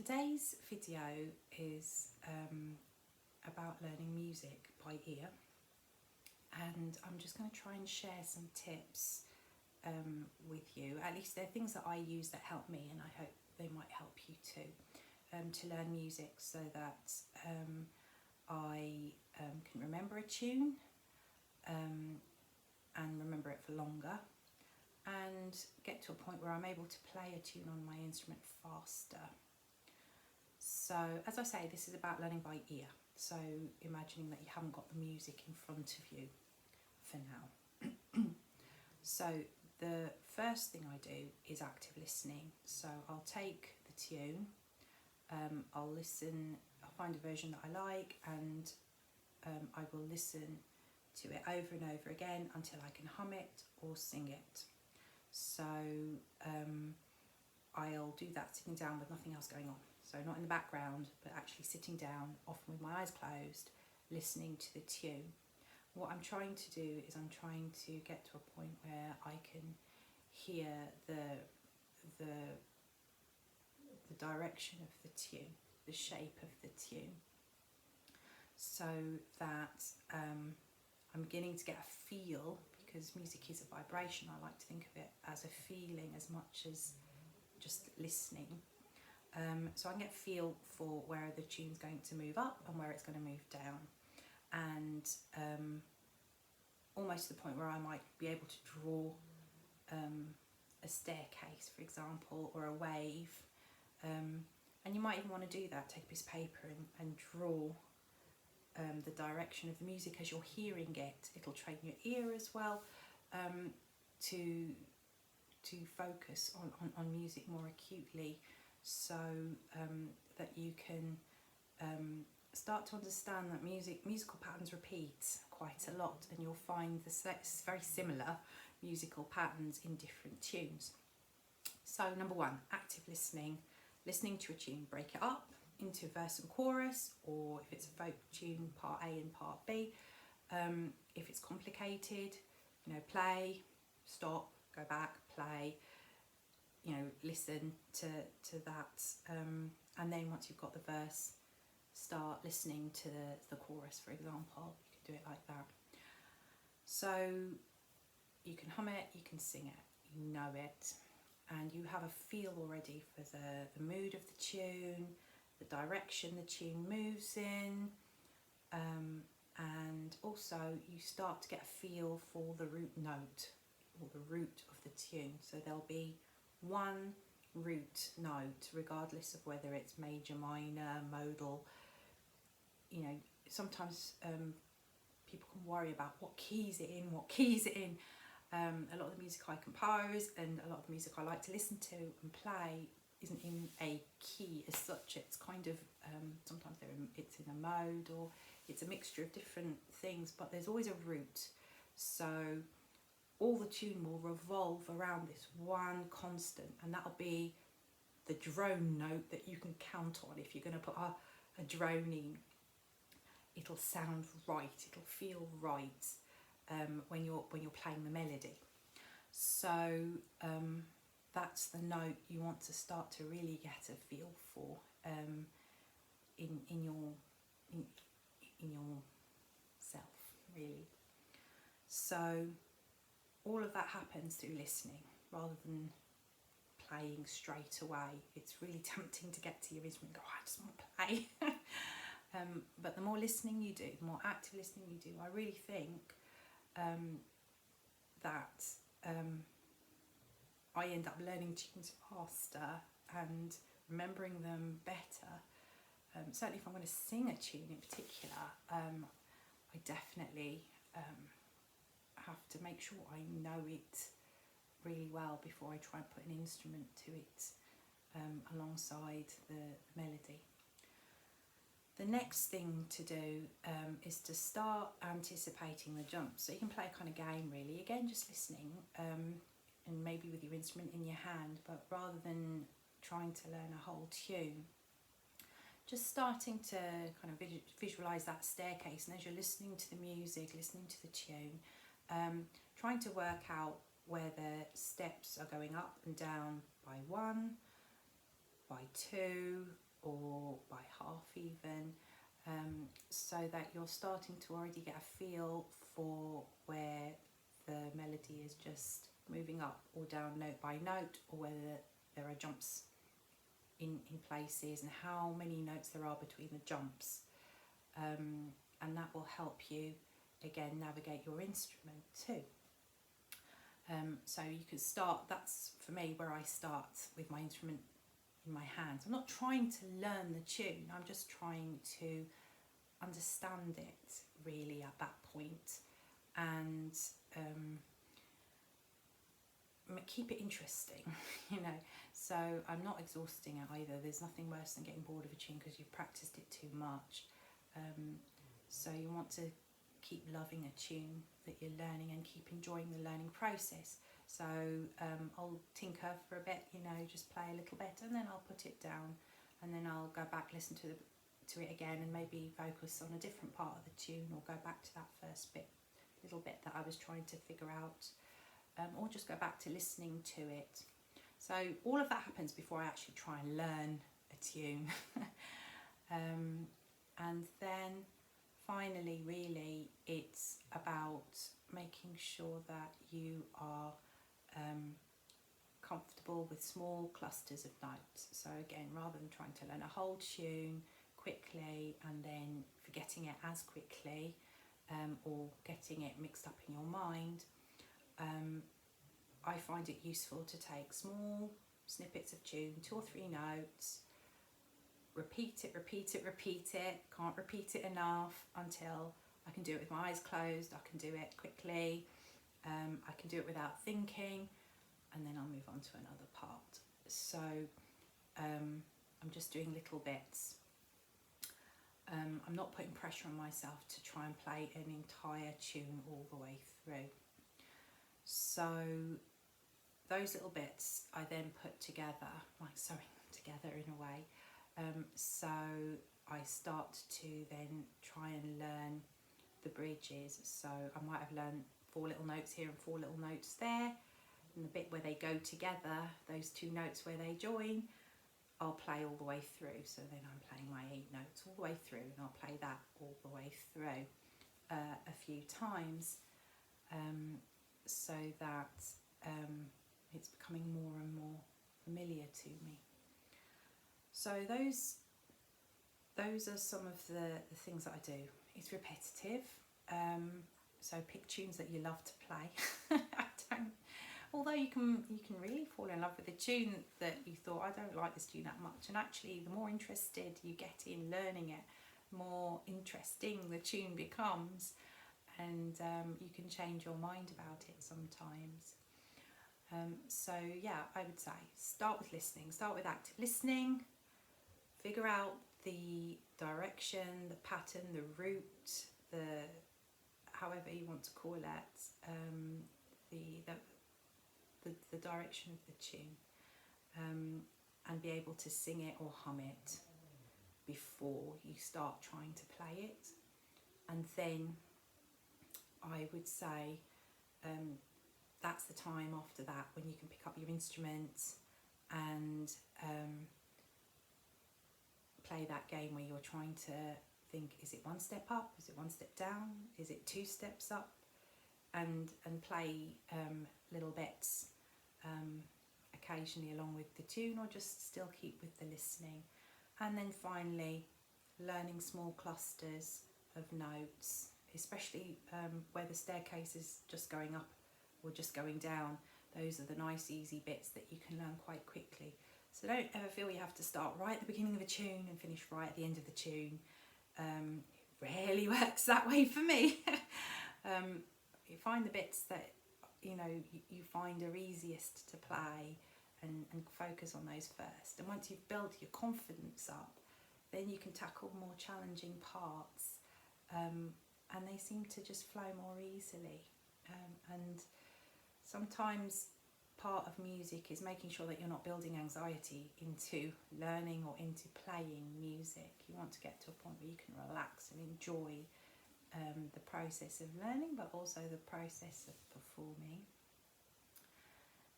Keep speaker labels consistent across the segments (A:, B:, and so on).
A: Today's video is about learning music by ear, and I'm just going to try and share some tips with you. At least they're things that I use that help me, and I hope they might help you too, to learn music so that I can remember a tune and remember it for longer, and get to a point where I'm able to play a tune on my instrument faster. So, as I say, this is about learning by ear. So, imagining that you haven't got the music in front of you for now. So, the first thing I do is active listening. So, I'll take the tune, I'll listen, I'll find a version that I like, and I will listen to it over and over again until I can hum it or sing it. So, I'll do that sitting down with nothing else going on. So not in the background, but actually sitting down, often with my eyes closed, listening to the tune. What I'm trying to do is I'm trying to get to a point where I can hear the direction of the tune, the shape of the tune, so that I'm beginning to get a feel, because music is a vibration. I like to think of it as a feeling as much as just listening. So I can get a feel for where the tune's going to move up and where it's going to move down, and almost to the point where I might be able to draw a staircase, for example, or a wave, and you might even want to do that. Take a piece of paper and draw the direction of the music as you're hearing it. It'll train your ear as well to focus on music more acutely, so that you can start to understand that musical patterns repeat quite a lot, and you'll find very similar musical patterns in different tunes. So number one, active listening to a tune, break it up into verse and chorus, or if it's a folk tune, part A and part B. If it's complicated, play, stop, go back, play, listen to that, and then once you've got the verse, start listening to the chorus, for example. You can do it like that. So you can hum it, you can sing it, you know it, and you have a feel already for the mood of the tune, the direction the tune moves in, and also you start to get a feel for the root note, or the root of the tune. So there'll be one root note, regardless of whether it's major, minor, modal. Sometimes people can worry about what keys it in. A lot of the music I compose and a lot of the music I like to listen to and play isn't in a key as such. It's kind of, sometimes it's in a mode, or it's a mixture of different things, but there's always a root. So all the tune will revolve around this one constant, and that'll be the drone note that you can count on. If you're going to put a drone in, it'll sound right, it'll feel right when you're playing the melody. So that's the note you want to start to really get a feel for in yourself, really. So all of that happens through listening rather than playing straight away. It's really tempting to get to your instrument and go, I just want to play. But the more listening you do, the more active listening you do, I really think that I end up learning tunes faster and remembering them better. Certainly if I'm going to sing a tune in particular, I definitely have to make sure I know it really well before I try and put an instrument to it alongside the melody. The next thing to do is to start anticipating the jumps. So you can play a kind of game, really. Again, just listening, and maybe with your instrument in your hand, but rather than trying to learn a whole tune, just starting to kind of visualise that staircase. And as you're listening to the music, listening to the tune, trying to work out where the steps are going up and down by 1, by 2, or by half even, so that you're starting to already get a feel for where the melody is just moving up or down note by note, or whether there are jumps in places, and how many notes there are between the jumps. And that will help you again navigate your instrument too. So you can start, that's for me where I start with my instrument in my hands. I'm not trying to learn the tune, I'm just trying to understand it really at that point, and keep it interesting, you know. So I'm not exhausting it either. There's nothing worse than getting bored of a tune because you've practiced it too much. So you want to keep loving a tune that you're learning and keep enjoying the learning process. So I'll tinker for a bit, you know, just play a little bit, and then I'll put it down, and then I'll go back, listen to it again, and maybe focus on a different part of the tune, or go back to that first little bit that I was trying to figure out, or just go back to listening to it. So all of that happens before I actually try and learn a tune. And then finally, really, it's about making sure that you are comfortable with small clusters of notes. So again, rather than trying to learn a whole tune quickly and then forgetting it as quickly, or getting it mixed up in your mind, I find it useful to take small snippets of tune, 2 or 3 notes, repeat it, can't repeat it enough until I can do it with my eyes closed, I can do it quickly, I can do it without thinking, and then I'll move on to another part. So I'm just doing little bits. I'm not putting pressure on myself to try and play an entire tune all the way through. So those little bits I then put together, like sewing them together in a way. So I start to then try and learn the bridges. So I might have learned 4 little notes here and 4 little notes there, and the bit where they go together, those 2 notes where they join, I'll play all the way through. So then I'm playing my 8 notes all the way through, and I'll play that all the way through a few times, so that it's becoming more and more familiar to me. So those are some of the things that I do. It's repetitive, so pick tunes that you love to play. Although you can really fall in love with a tune that you thought, I don't like this tune that much, and actually the more interested you get in learning it, the more interesting the tune becomes, and you can change your mind about it sometimes. So yeah, I would say start with listening, start with active listening, figure out the direction, the pattern, the route, however you want to call it, the direction of the tune, and be able to sing it or hum it before you start trying to play it. And then I would say that's the time after that when you can pick up your instrument and play that game where you're trying to think, is it 1 step up, is it 1 step down, is it 2 steps up, and play little bits occasionally along with the tune, or just still keep with the listening. And then finally learning small clusters of notes, especially where the staircase is just going up or just going down. Those are the nice easy bits that you can learn quite quickly. So don't ever feel you have to start right at the beginning of a tune and finish right at the end of the tune. It rarely works that way for me. You find the bits that you find are easiest to play, and focus on those first. And once you've built your confidence up, then you can tackle more challenging parts, and they seem to just flow more easily. And sometimes part of music is making sure that you're not building anxiety into learning or into playing music. You want to get to a point where you can relax and enjoy the process of learning, but also the process of performing.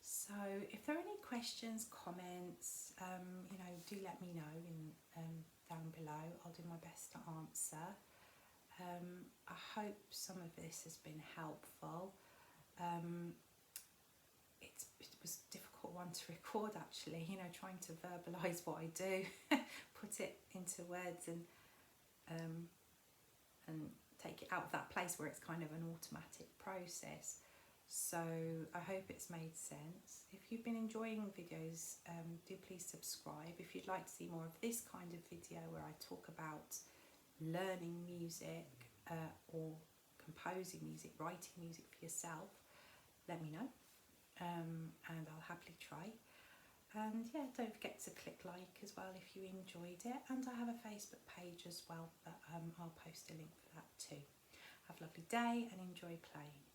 A: So if there are any questions, comments, do let me know down below. I'll do my best to answer. I hope some of this has been helpful. It was a difficult one to record, actually, you know, trying to verbalise what I do, put it into words and take it out of that place where it's kind of an automatic process. So I hope it's made sense. If you've been enjoying videos, do please subscribe. If you'd like to see more of this kind of video where I talk about learning music or composing music, writing music for yourself, let me know, and I'll happily try. And yeah, don't forget to click like as well if you enjoyed it, and I have a Facebook page as well that I'll post a link for that too. Have a lovely day and enjoy playing.